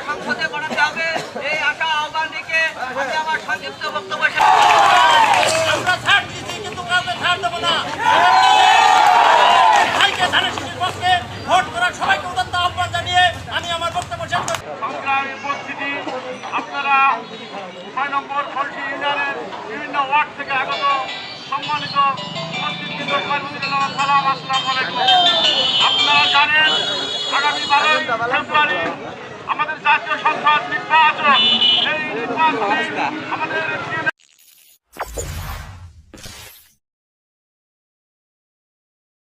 সংসদে বানাতে হবে এই আশা আহ্বান রেখে আমি আমার সংক্ষিপ্ত বক্তব্য আমরা ছাড় দিয়েছি কিন্তু কাউকে ছাড় দেবো না। ভাইকে ধানের শীষের পক্ষে ভোট করার সবাইকে উদাত্ত আহ্বান জানিয়ে আমি আমার বক্তব্য শেষ করছি। সংগ্রামী উপস্থিতি, আপনারা ৬ নম্বর খলসি ইউনিয়নের বিভিন্ন ওয়ার্ড থেকে আগত সম্মানিত সালাম, আসসালামু আলাইকুম। আপনারা জানেন আগামী 12 ফেব্রুয়ারি আমাদের জাতীয় সংসদ নির্বাচন। এই নির্বাচনে আমাদের